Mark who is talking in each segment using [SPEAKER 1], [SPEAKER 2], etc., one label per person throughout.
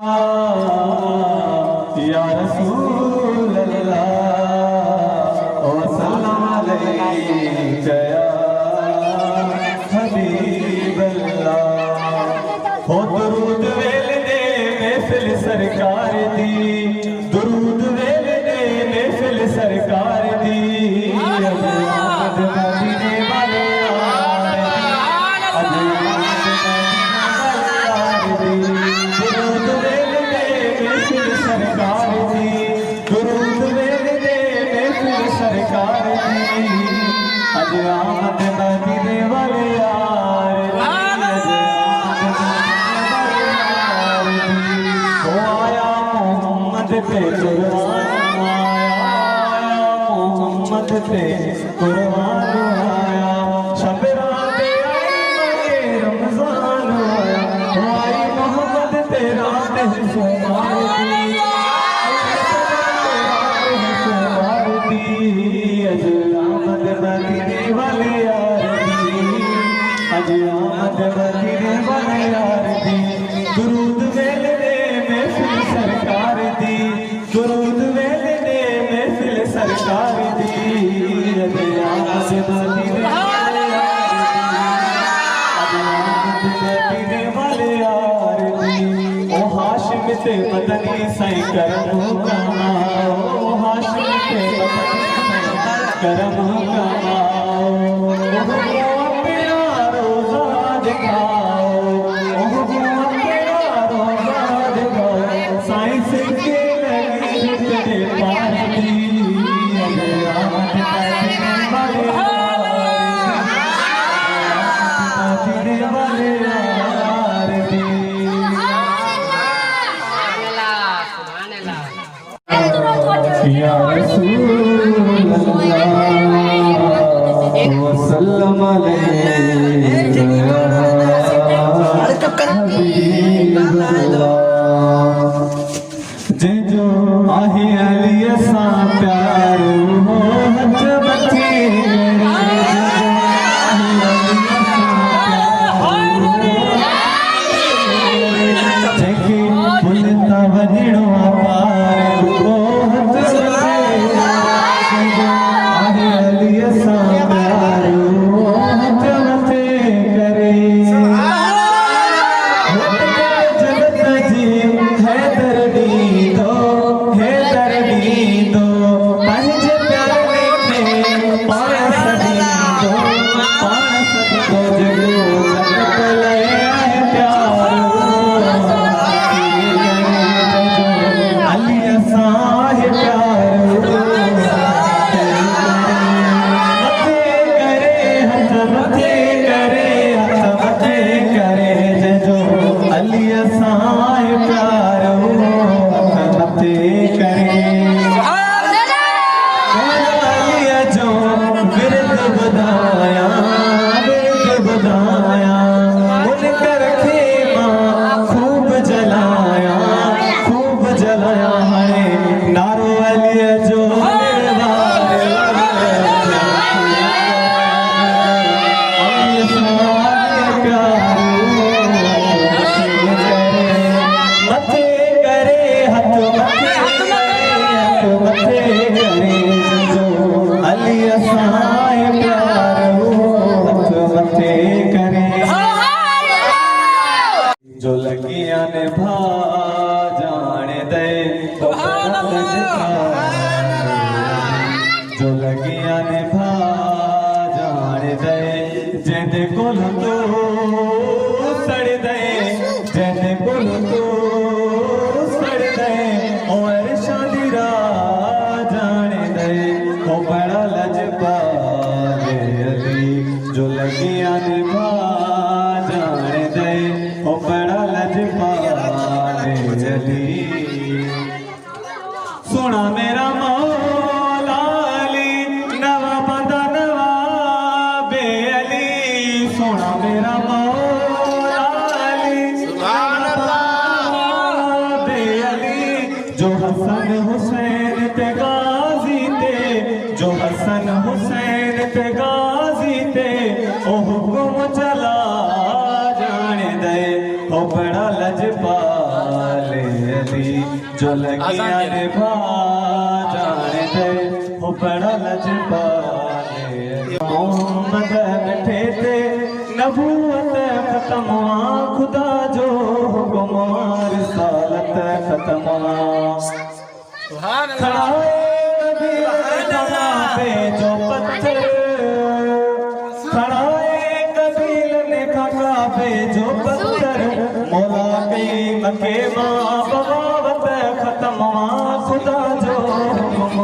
[SPEAKER 1] या रसूल अल्लाह ओ सल्लम अलैका या हबीब अल्लाह। हो दुरूद वेल दे महफिल सरकार दी, दुरूद वेल दे महफिल सरकार दी। अज आमद मदीने वाले यार, हो आया मोहम्मद पे कुर्बान आया, मोहम्मद पे कुर्बान आया। शब रात आई रमजान आया, हो आई मोहम्मद पे रात मदीने वाले यार दी, अज आमद मदीने वाले यार दी। दुरूद वेल दे महफिल सरकार दी, दुरूद वेल दे महफिल सरकार दी। अज आमद मदीने वाले यार दी, अज आमद मदीने वाले यार दी। ओ हाशिम ते मदनी सई करम कमाओ, ओ हाशिम ते मदनी करम कमाओ, तेरा रोज़ा दिखाओ, तेरा रोज़ा दिखाओ। साइंस के लगी तेरे पास दी, आमद मदीने वाले यार दी। या रसूल सल्लम अलैका जे जो आहे अली सा प्यार हो हज बचे जेके मुलता वजणो पार हो हज बचे आहे अली सा प्यार हो हज बचे करे। जगत जी है दर्दी दो, है दर्दी दो, पंज प्यारे में पान सदी दो, पान सदी दो। जगो जगत ले आए प्यार अली असा है प्यार मते करे हथ मते करे हथ मते करे। जो अली असा है प्यार हथ मते करे। अली जो विरद बधाया, विरद बधाया, मुनकर खे मां खूब जलाया, खूब जलाया है नारो अली जो मथे करे हथ मथे करे। जो अली असा प्यार हथ मथे करे। जो लगिया ने भा जाने दे जो लगिया ने भा जाने दे। जेंदे कोल तो सड़ दे, जेंदे कोल तो सड़ दे। और शादी राह जाने दे, ओ बड़ा लजपाल अली। जो लगिया ने भा जाने दे, ओ बड़ा लजपाल अली। सोना मेरा मौला अली, नवा बंदा नवाबे अली। सोना मेरा मौला अली, नवाबे अली। जो हसन हुसैन ते गाजी ते, जो हसन हुसैन ते गाजी ते। ओ हुक्म चला जाने दे, ओ बड़ा लजपाल जो लगिया ने भा जाने दे वो बड़ा लजपाले मोहम्मद मिठे ते नबूवत खत्म खुदा जो हुक्म रिसालत खत्म खड़ा नबी पे जो पत्थर खड़ा कबील ने खड़ा पे जो पत्थर मौला के मके माँ बगावत खत्म खुदा जो हुक्म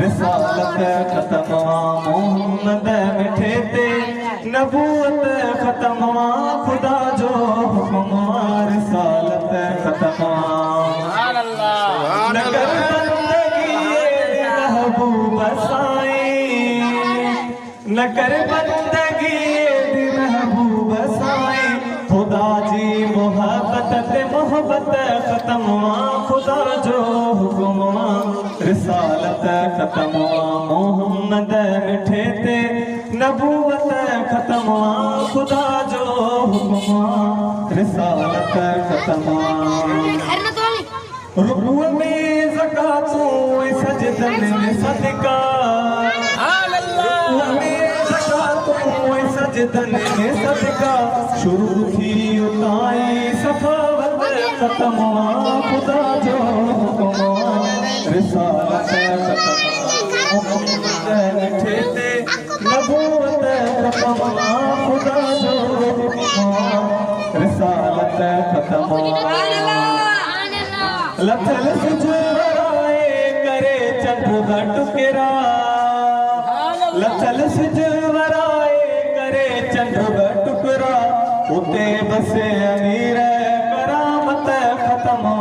[SPEAKER 1] रिसालत खत्म मोहम्मद मिठे ते नबूवत खत्म खुदा जो हुक्म रिसालत खत्म नगर बंदगी महबूब साईं नगर बंदगी महबूब साईं खुदा जी मोहब्बत ते मोहब्बत खत्म खुदा जो हुक्म रिसालत खत्म मोहम्मद मिठे ते नबूवत खत्म खुदा जो हुक्म रिसालत खत्म रुकू में ज़कातों सजदन में सदका रुकू में ज़कातों सजदन में सदका शुरू थी उताई सखावत खत्म खुदा जो हुक्म रिसालत खत्म मोहम्मद मिठे ते नबूवत खत्म खुदा जो हुक्म रिसालत खत्म लथल सुजवराए करे चंद्र टुकरा लथल सुजवराए करे चंद्र टुकरा उते बसे अमीर करामत खत्म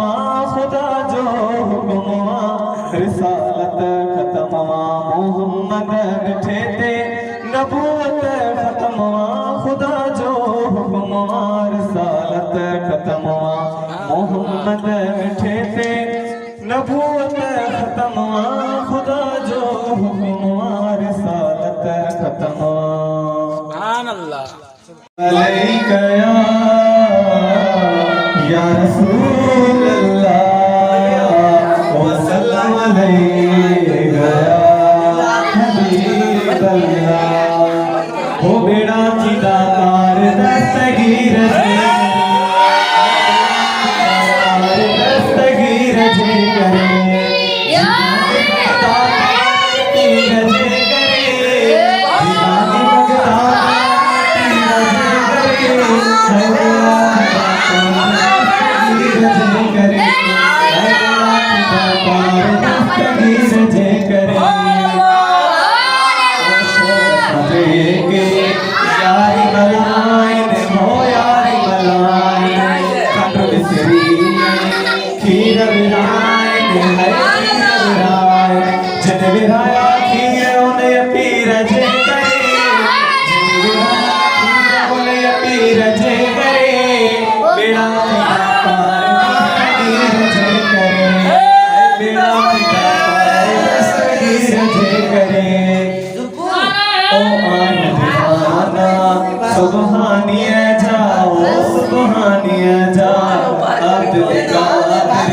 [SPEAKER 1] खुदा जो हुक्म रिसालत खत्म मोहम्मद मिठे ते नबूवत खत्म खुदा जो हुक्म रिसालत खत्म मोहम्मद मिठे ते नबूवत खत्म खुदा जो हुक्म रिसालत खत्म सुभान अल्लाह अलैका या रसूल अल्लाह व सल्लम अलैका या हबीब अल्लाह हो बेड़ा की दातार दस्तगीर सुबहानिया जाओ सुबहानिया जाओ अब्दुल कादिर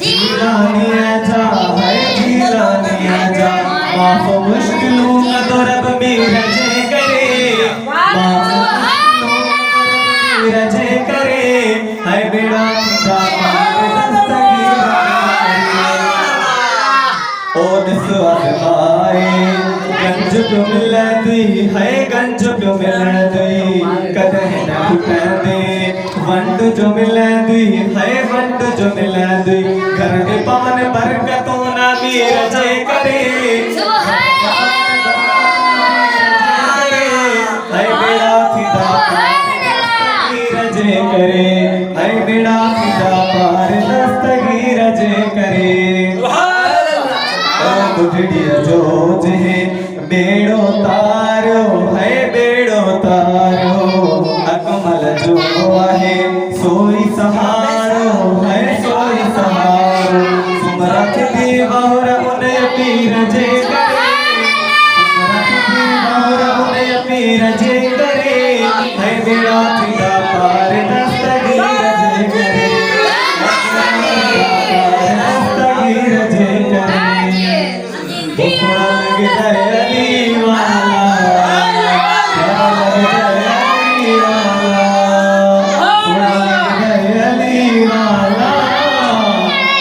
[SPEAKER 1] जीलानिया जाओ है जीलानिया जाओ माफ मुश्किलों का तो रब मेरा जे करे माफ मेरा जे करे है बेड़ा का पार दस्तगीर ओ निस्वाए गंज पे मिलती है गंज पे मिलती कदह न टूटे वंड जो मिलती है वंड जो मिलती घर में पान बरकतों ना मेरा जय करे है बेड़ा फिदा दस्तगीर जय करे है बेड़ा फिदा पार दस्तगीर जय करे बुढ़िया जो जे बेड़ो तारो है बेड़ो तारो अकमल जो है सोई सहारो है सोई सहारो सुमरत दी बहुर उन्हें पीर जे करे सुमरत दी बहुर उन्हें पीर जे करे है बेड़ा फिदा पार दस्तगीर जे करे जाए सोना लगता है अली वाला प्यारा लगता है अली वाला सोना लगता है अली वाला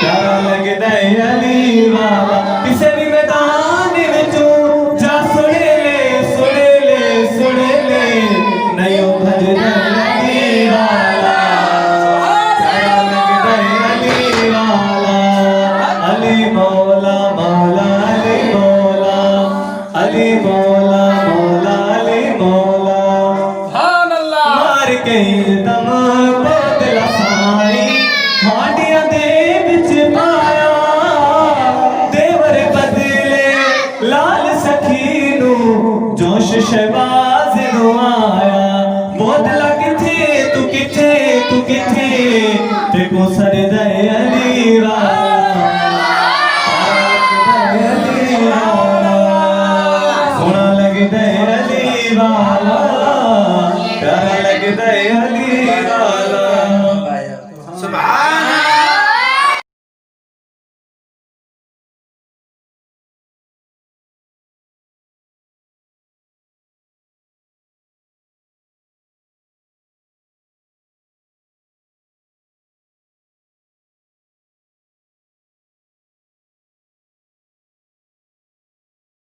[SPEAKER 1] प्यारा लगता है अली वाला किसे भी मैदान विचों जा सुने ले नयो भजदा अली वाला प्यारा लगता है अली वाला अली मौला मौला अली मौला अली मौला मौला अली मौला मार के दम बदला साई हांडियां दे विच पाया देवर बदले लाल सखी नू जोश शहबाज नू आया बोतला किथे तू किथे ते को सर दे अली वाला सोना लगता है अली वाला प्यारा लगता है अली वाला
[SPEAKER 2] सुभान